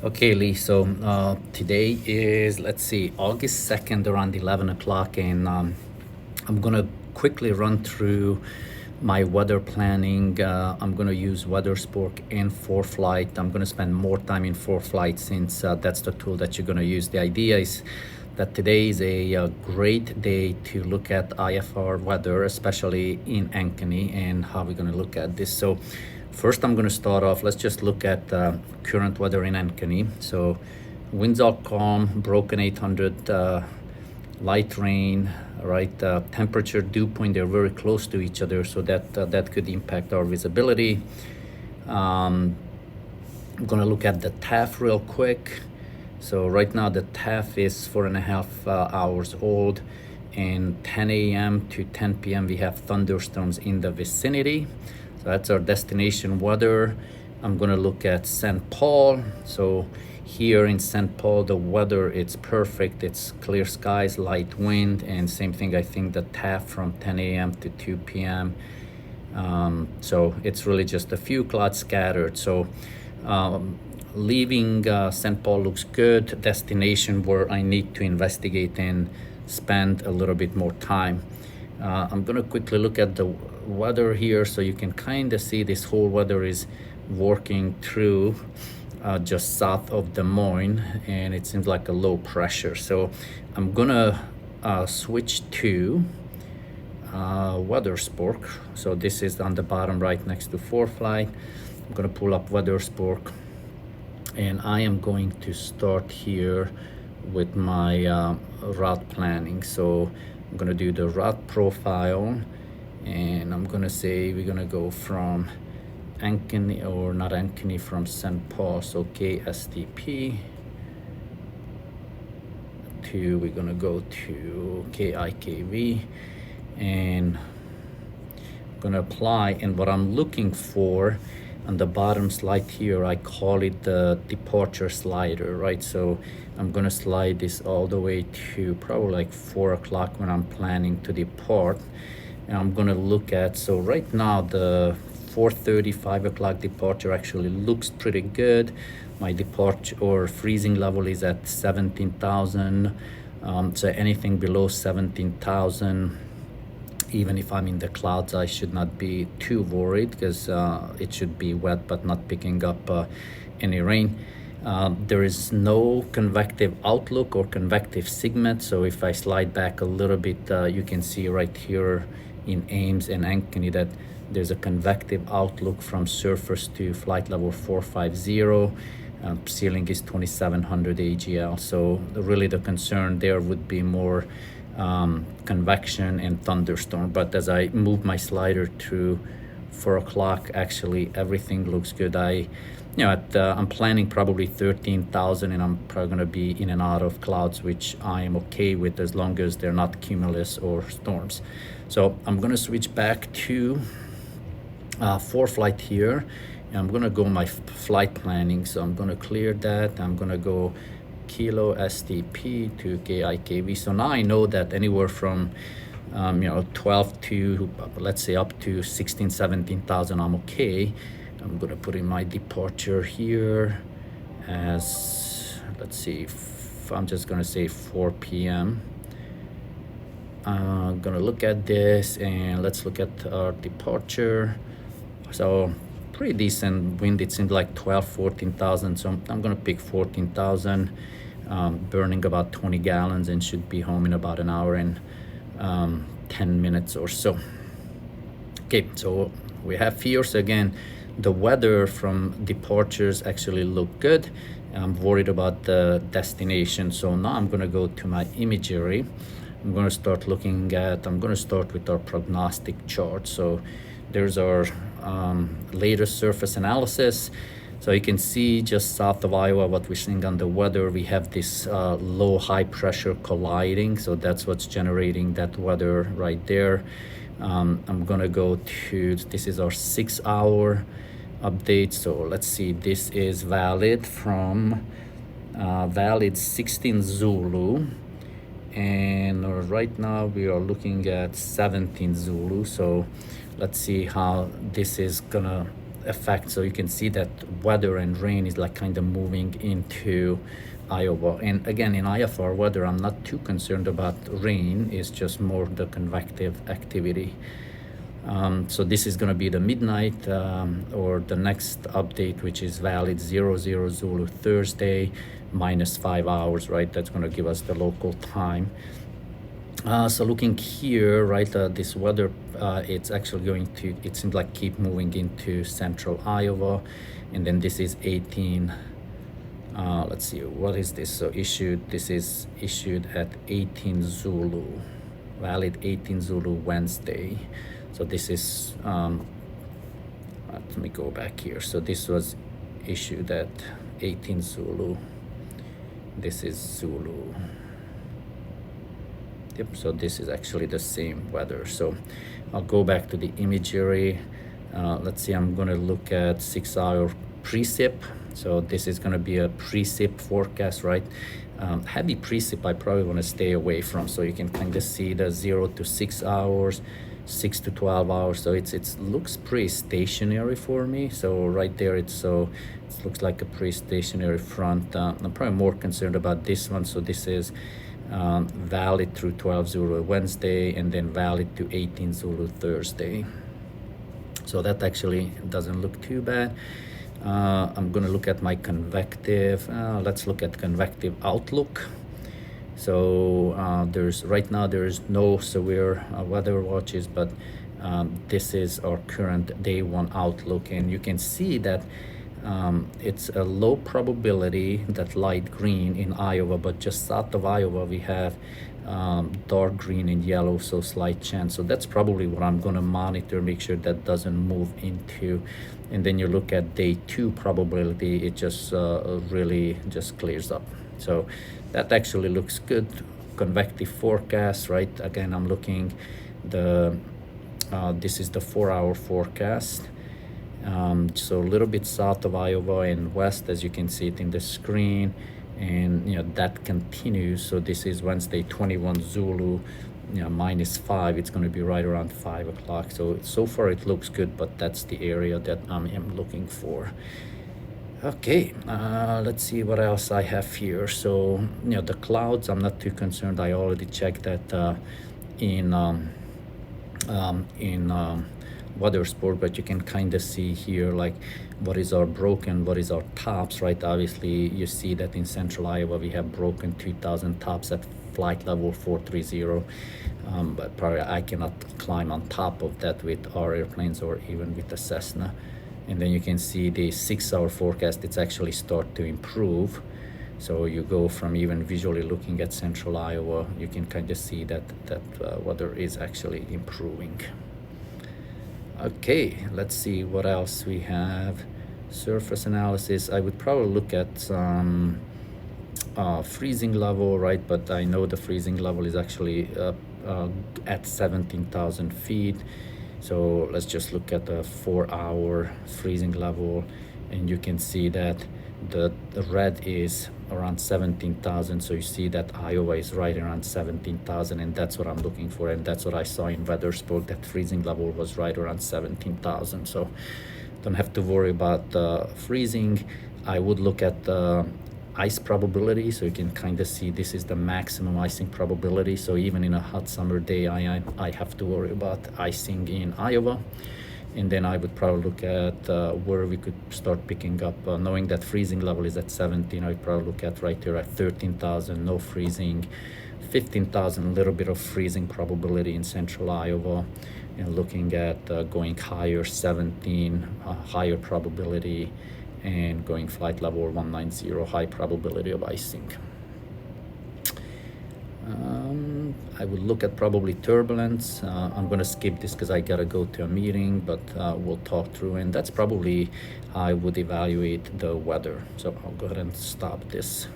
Okay, Lee. So today is, let's see, August 2nd around 11 o'clock, and I'm going to quickly run through my weather planning. I'm going to use WeatherSpork in ForeFlight. I'm going to spend more time in ForeFlight since that's the tool that you're going to use. The idea is that today is a great day to look at IFR weather, especially in Ankeny, and how we're going to look at this. So first, I'm going to start off. Let's just look at current weather in Ankeny. So winds are calm, broken 800, light rain, right? Temperature, dew point, they're very close to each other, so that could impact our visibility. I'm going to look at the TAF real quick. So right now the TAF is 4.5 hours old, and 10 a.m. to 10 p.m. we have thunderstorms in the vicinity. So that's our destination weather. I'm gonna look at St. Paul. So here in St. Paul, the weather, it's perfect. It's clear skies, light wind, and same thing, I think the TAF from 10 a.m. to 2 p.m. So it's really just a few clouds scattered. So leaving St. Paul looks good. Destination where I need to investigate and spend a little bit more time. I'm gonna quickly look at the weather here, so you can kind of see this whole weather is working through just south of Des Moines, and it seems like a low pressure. So I'm gonna switch to WeatherSpork. So this is on the bottom right next to ForeFlight. I'm gonna pull up WeatherSpork, and I am going to start here with my route planning. So I'm gonna do the route profile, and I'm gonna say we're gonna go from Ankeny, or not Ankeny, from St. Paul, so KSTP, to, we're gonna go to KIKV, and I'm gonna apply. And what I'm looking for on the bottom slide here, I call it the departure slider, right? So I'm gonna slide this all the way to probably like 4 o'clock when I'm planning to depart. And I'm gonna look at, so right now the 4:30, 5 o'clock departure actually looks pretty good. My departure or freezing level is at 17,000. So anything below 17,000, even if I'm in the clouds, I should not be too worried, because it should be wet but not picking up any rain. There is no convective outlook or convective segment. So if I slide back a little bit, you can see right here in Ames and Ankeny that there's a convective outlook from surface to flight level 450. Ceiling is 2700 AGL. So really the concern there would be more convection and thunderstorm. But as I move my slider to 4 o'clock, actually everything looks good. I'm planning probably 13,000, and I'm probably going to be in and out of clouds, which I am okay with as long as they're not cumulus or storms. So I'm going to switch back to ForeFlight here, and I'm going to go my flight planning. So I'm going to clear that. I'm going to go Kilo STP to KIKV. So now I know that anywhere from 12 to, let's say, up to 16, 17,000, I'm okay. I'm gonna put in my departure here as, let's see, I'm just gonna say 4 p.m. I'm gonna look at this, and let's look at our departure. So pretty decent wind. It seems like 12, 14,000. So I'm gonna pick 14,000, burning about 20 gallons, and should be home in about an hour and 10 minutes or so. Okay, so we have here. So again, the weather from departures actually look good. I'm worried about the destination. So now I'm gonna go to my imagery. I'm gonna start with our prognostic chart. So there's our latest surface analysis. So you can see just south of Iowa what we're seeing on the weather. We have this low high pressure colliding. So that's what's generating that weather right there. I'm gonna go to, this is our 6-hour update. So let's see, this is valid from valid 16 Zulu, and right now we are looking at 17 Zulu. So let's see how this is gonna effect. So you can see that weather and rain is like kind of moving into Iowa. And again, in IFR weather, I'm not too concerned about rain. It's just more the convective activity. So this is going to be the midnight or the next update, which is valid 00 Zulu Thursday, -5 hours, right? That's going to give us the local time. So looking here, right, this weather, it's actually going to, it seems like keep moving into central Iowa. And then this is 18, let's see, what is this? So this is issued at 18 Zulu, valid 18 Zulu Wednesday. So this is, let me go back here. So this was issued at 18 Zulu. This is Zulu. Yep, so this is actually the same weather. So I'll go back to the imagery. Let's see, I'm gonna look at 6-hour precip. So this is gonna be a precip forecast, right? Heavy precip I probably wanna stay away from. So you can kind of see the 0 to 6 hours, 6 to 12 hours. So it looks pretty stationary for me. So right there, it looks like a pretty stationary front. I'm probably more concerned about this one. So this is valid through 12 Zulu Wednesday, and then valid to 18 Zulu Thursday. So that actually doesn't look too bad. I'm gonna look at my convective. Let's look at convective outlook. So right now there's no severe weather watches, but this is our current day 1 outlook, and you can see that it's a low probability, that light green in Iowa, but just south of Iowa we have dark green and yellow, so slight chance. So that's probably what I'm going to monitor, make sure that doesn't move into. And then you look at day 2 probability, it just really just clears up. So that actually looks good. Convective forecast, right? Again, I'm looking this is the 4-hour forecast. So a little bit south of Iowa and west, as you can see it in the screen, and that continues. So this is Wednesday 21 Zulu, -5. It's going to be right around 5 o'clock. So far it looks good, but that's the area that I'm looking for. Okay, let's see what else I have here. So the clouds, I'm not too concerned. I already checked that in weather sport, but you can kind of see here like what is our broken, what is our tops, right? Obviously you see that in central Iowa we have broken 2,000 tops at flight level 430, but probably I cannot climb on top of that with our airplanes or even with the Cessna. And then you can see the 6-hour forecast, it's actually start to improve. So you go from even visually looking at central Iowa, you can kind of see that weather is actually improving. Okay, let's see what else we have. Surface analysis, I would probably look at some freezing level, right? But I know the freezing level is actually at 17,000 feet. So let's just look at the 4-hour freezing level, and you can see that the red is around 17,000. So you see that Iowa is right around 17,000, and that's what I'm looking for, and that's what I saw in weather sport, that freezing level was right around 17,000. So don't have to worry about freezing. I would look at the ice probability, so you can kind of see this is the maximum icing probability. So even in a hot summer day, I have to worry about icing in Iowa. And then I would probably look at where we could start picking up, knowing that freezing level is at 17. I would probably look at right here at 13,000, no freezing, 15,000, a little bit of freezing probability in central Iowa, and looking at going higher, 17, higher probability, and going flight level 190, high probability of icing. I would look at probably turbulence. I'm going to skip this because I got to go to a meeting, but we'll talk through, and that's probably how I would evaluate the weather. So I'll go ahead and stop this.